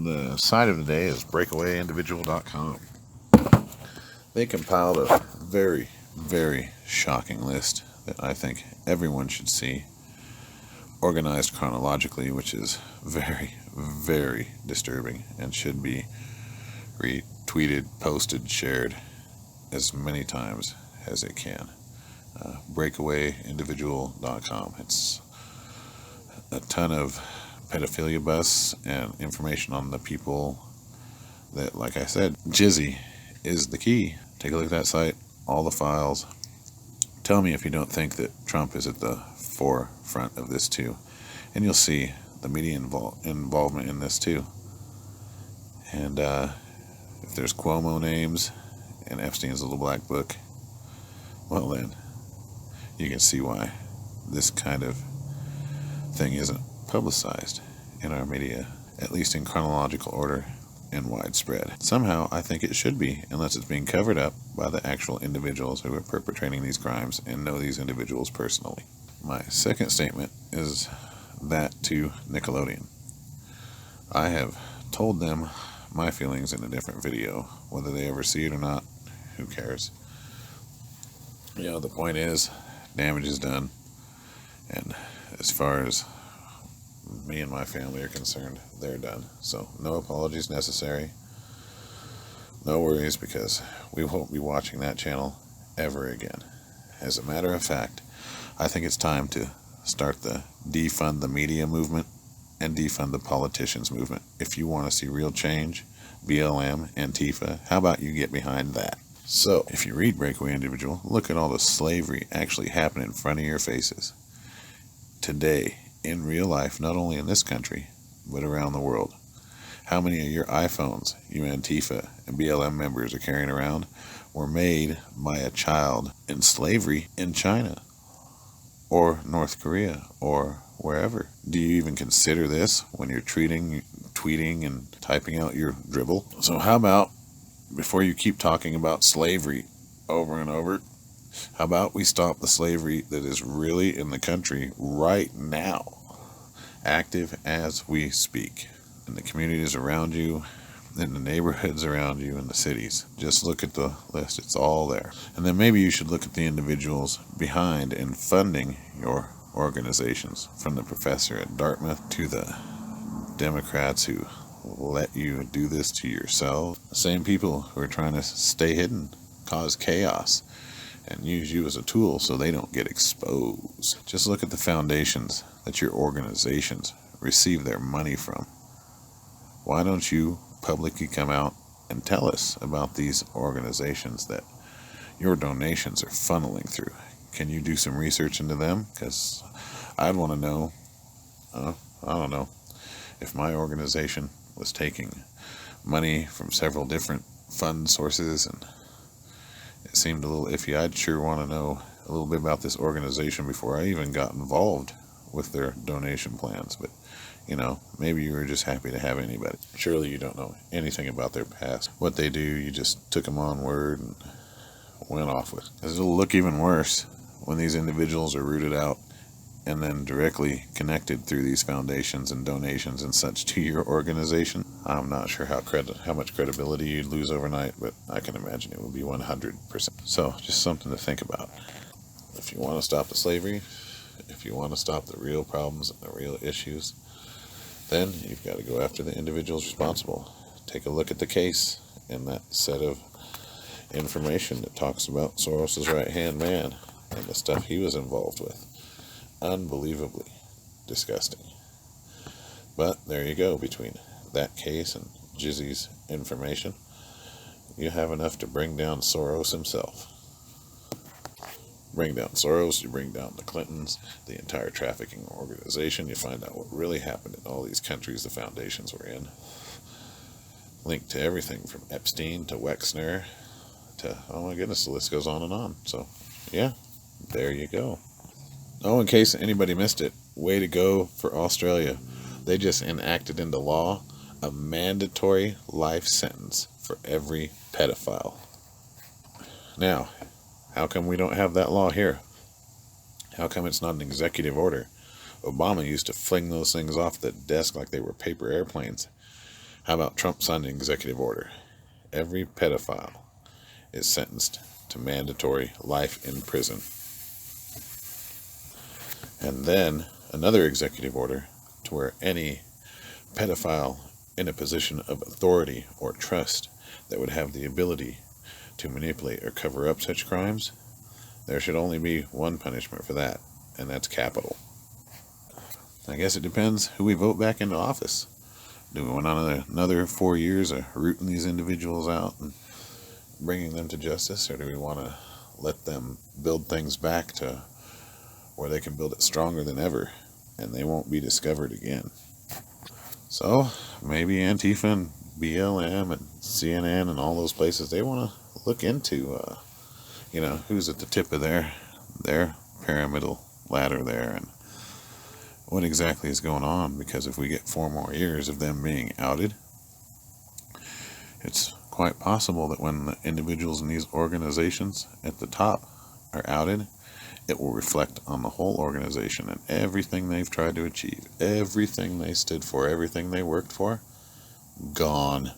The site of the day is breakawayindividual.com. They compiled a very, very shocking list that I think everyone should see, organized chronologically, which is very, very disturbing and should be retweeted, posted, shared as many times as it can. Breakawayindividual.com. It's a ton of pedophilia busts and information on the people that, like I said, jizzy is the key. Take a look at that site, all the files. Tell me if you don't think that Trump is at the forefront of this too. And you'll see the media involvement in this too. And if there's Cuomo names in Epstein's little black book, well then, you can see why this kind of thing isn't publicized in our media, at least in chronological order and widespread. Somehow, I think it should be, unless it's being covered up by the actual individuals who are perpetrating these crimes and know these individuals personally. My second statement is that to Nickelodeon. I have told them my feelings in a different video. Whether they ever see it or not, who cares? The point is, damage is done, and as far as me and my family are concerned, they're done. So no apologies necessary. No worries, because we won't be watching that channel ever again. As a matter of fact, I think it's time to start the defund the media movement and defund the politicians movement. If you want to see real change, BLM, Antifa, how about you get behind that? So, if you read Breakaway Individual, look at all the slavery actually happening in front of your faces. Today, in real life, not only in this country, but around the world. How many of your iPhones you Antifa and BLM members are carrying around were made by a child in slavery in China or North Korea or wherever? Do you even consider this when you're tweeting and typing out your dribble? So how about, before you keep talking about slavery over and over, how about we stop the slavery that is really in the country right now, active as we speak, in the communities around you, in the neighborhoods around you, in the cities? Just look at the list. It's all there. And then maybe you should look at the individuals behind and funding your organizations, from the professor at Dartmouth to the Democrats who let you do this to yourself. The same people who are trying to stay hidden, cause chaos, and use you as a tool so they don't get exposed. Just look at the foundations that your organizations receive their money from. Why don't you publicly come out and tell us about these organizations that your donations are funneling through? Can you do some research into them? Because I'd want to know, I don't know, if my organization was taking money from several different fund sources and it seemed a little iffy. I'd sure want to know a little bit about this organization before I even got involved with their donation plans. But, maybe you were just happy to have anybody. Surely you don't know anything about their past. What they do, you just took them on word and went off with. It'll look even worse when these individuals are rooted out and then directly connected through these foundations and donations and such to your organization. I'm not sure how much credibility you'd lose overnight, but I can imagine it would be 100%. So, just something to think about. If you want to stop the slavery, if you want to stop the real problems and the real issues, then you've got to go after the individuals responsible. Take a look at the case and that set of information that talks about Soros's right-hand man and the stuff he was involved with. Unbelievably disgusting. But there you go. Between that case and Jizzy's information, you have enough to bring down Soros himself. Bring down Soros, you bring down the Clintons, the entire trafficking organization. You find out what really happened in all these countries the foundations were in. Linked to everything from Epstein to Wexner to, oh my goodness, the list goes on and on. So, yeah, there you go. Oh, in case anybody missed it, way to go for Australia. They just enacted into law a mandatory life sentence for every pedophile. Now, how come we don't have that law here? How come it's not an executive order? Obama used to fling those things off the desk like they were paper airplanes. How about Trump signed an executive order? Every pedophile is sentenced to mandatory life in prison. And then another executive order to where any pedophile in a position of authority or trust that would have the ability to manipulate or cover up such crimes, there should only be one punishment for that, and that's capital. I guess it depends who we vote back into office. Do we want another 4 years of rooting these individuals out and bringing them to justice, or do we want to let them build things back to where they can build it stronger than ever and they won't be discovered again? So maybe Antifa and BLM and CNN and all those places, they want to look into who's at the tip of their pyramidal ladder there and what exactly is going on, because if we get 4 more years of them being outed, it's quite possible that when the individuals in these organizations at the top are outed, it will reflect on the whole organization and everything they've tried to achieve, everything they stood for, everything they worked for, gone.